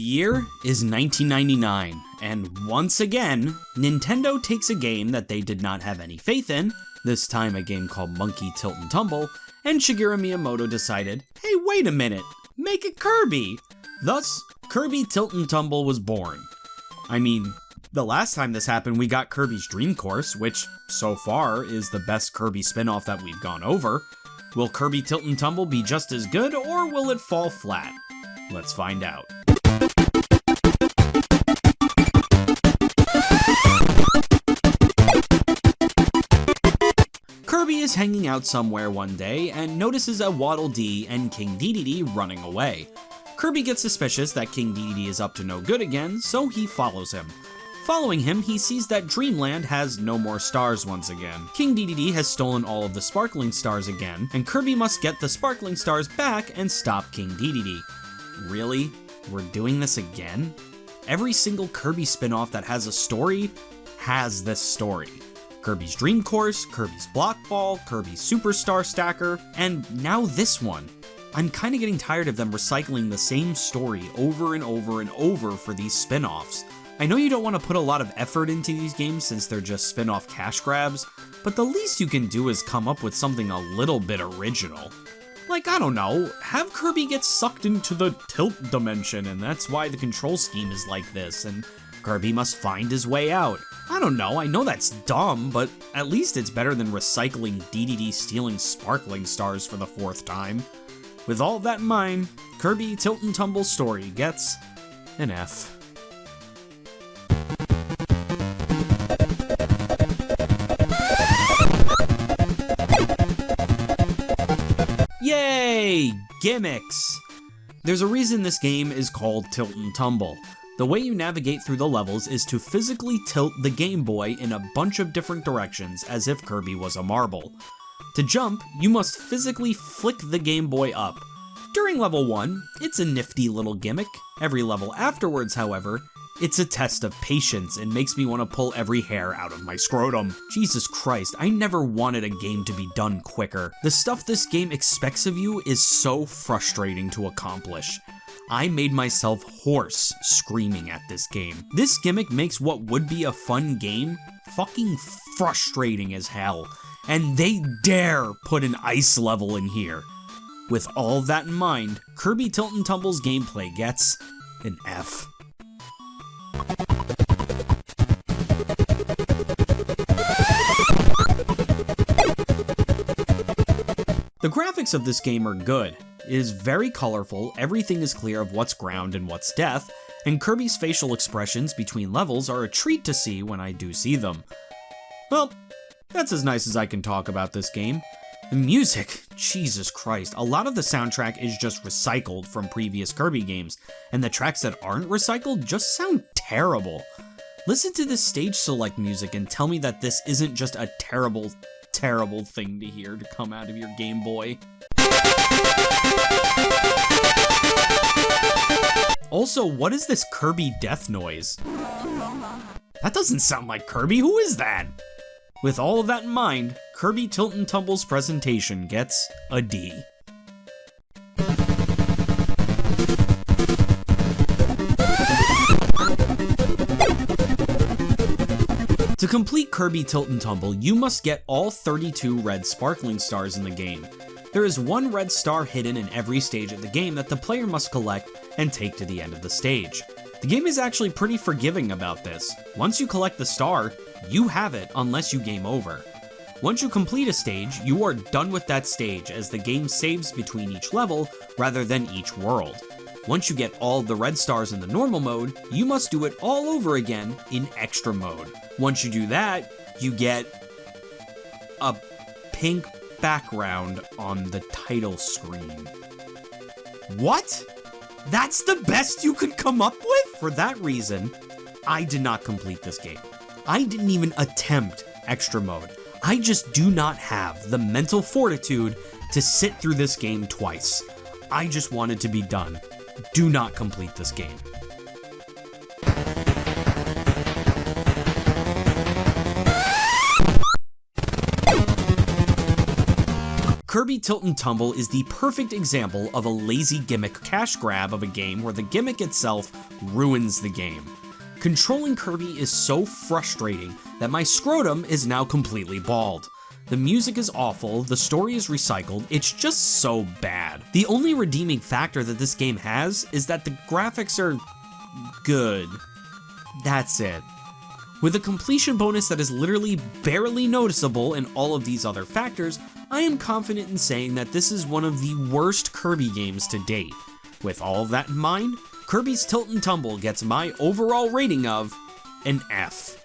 year is 1999, and once again, Nintendo takes a game that they did not have any faith in, this time a game called Monkey Tilt and Tumble, and Shigeru Miyamoto decided, hey wait a minute, make it Kirby! Thus, Kirby Tilt and Tumble was born. I mean, the last time this happened we got Kirby's Dream Course, which, so far, is the best Kirby spin-off that we've gone over. Will Kirby Tilt and Tumble be just as good, or will it fall flat? Let's find out. Kirby is hanging out somewhere one day and notices a Waddle Dee and King Dedede running away. Kirby gets suspicious that King Dedede is up to no good again, so he follows him. Following him, he sees that Dreamland has no more stars once again. King Dedede has stolen all of the sparkling stars again, and Kirby must get the sparkling stars back and stop King Dedede. Really? We're doing this again? Every single Kirby spin-off that has a story has this story. Kirby's Dream Course, Kirby's Block Ball, Kirby's Superstar Stacker, and now this one. I'm kinda getting tired of them recycling the same story over and over and over for these spin-offs. I know you don't want to put a lot of effort into these games since they're just spin-off cash grabs, but the least you can do is come up with something a little bit original. Like, I don't know, have Kirby get sucked into the Tilt dimension and that's why the control scheme is like this, and Kirby must find his way out. I don't know, I know that's dumb, but at least it's better than recycling Dedede stealing sparkling stars for the 4th time. With all that in mind, Kirby Tilt and Tumble's story gets an F. Yay! Gimmicks! There's a reason this game is called Tilt and Tumble. The way you navigate through the levels is to physically tilt the Game Boy in a bunch of different directions as if Kirby was a marble. To jump, you must physically flick the Game Boy up. During level 1, it's a nifty little gimmick. Every level afterwards, however, it's a test of patience and makes me want to pull every hair out of my scrotum. Jesus Christ, I never wanted a game to be done quicker. The stuff this game expects of you is so frustrating to accomplish. I made myself hoarse screaming at this game. This gimmick makes what would be a fun game fucking frustrating as hell, and they dare put an ice level in here. With all of that in mind, Kirby Tilt and Tumble's gameplay gets an F. The graphics of this game are good. It is very colorful, everything is clear of what's ground and what's death, and Kirby's facial expressions between levels are a treat to see when I do see them. Well, that's as nice as I can talk about this game. The music, Jesus Christ, a lot of the soundtrack is just recycled from previous Kirby games, and the tracks that aren't recycled just sound terrible. Listen to this stage select music and tell me that this isn't just a terrible, terrible thing to hear to come out of your Game Boy. Also, what is this Kirby death noise? That doesn't sound like Kirby, who is that? With all of that in mind, Kirby Tilt and Tumble's presentation gets a D. To complete Kirby Tilt and Tumble, you must get all 32 red sparkling stars in the game. There is one red star hidden in every stage of the game that the player must collect and take to the end of the stage. The game is actually pretty forgiving about this. Once you collect the star, you have it unless you game over. Once you complete a stage, you are done with that stage as the game saves between each level rather than each world. Once you get all the red stars in the normal mode, you must do it all over again in extra mode. Once you do that, you get a pink background on the title screen. What? That's the best you could come up with? For that reason, I did not complete this game. I didn't even attempt extra mode. I just do not have the mental fortitude to sit through this game twice. I just wanted to be done. Do not complete this game. Kirby Tilt and Tumble is the perfect example of a lazy gimmick cash grab of a game where the gimmick itself ruins the game. Controlling Kirby is so frustrating that my scrotum is now completely bald. The music is awful, the story is recycled, it's just so bad. The only redeeming factor that this game has is that the graphics are good. That's it. With a completion bonus that is literally barely noticeable and all of these other factors, I am confident in saying that this is one of the worst Kirby games to date. With all of that in mind, Kirby's Tilt and Tumble gets my overall rating of an F.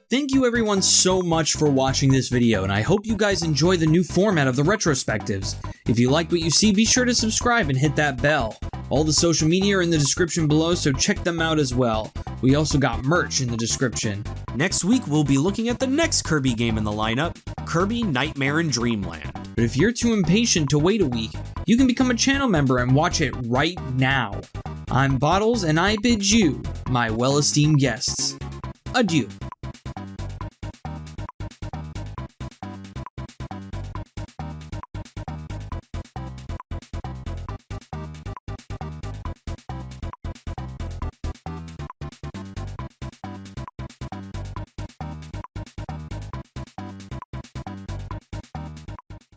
Thank you everyone so much for watching this video, and I hope you guys enjoy the new format of the retrospectives. If you like what you see, be sure to subscribe and hit that bell. All the social media are in the description below, so check them out as well. We also got merch in the description. Next week, we'll be looking at the next Kirby game in the lineup, Kirby Nightmare in Dreamland. But if you're too impatient to wait a week, you can become a channel member and watch it right now. I'm Bottles, and I bid you, my well-esteemed guests, adieu.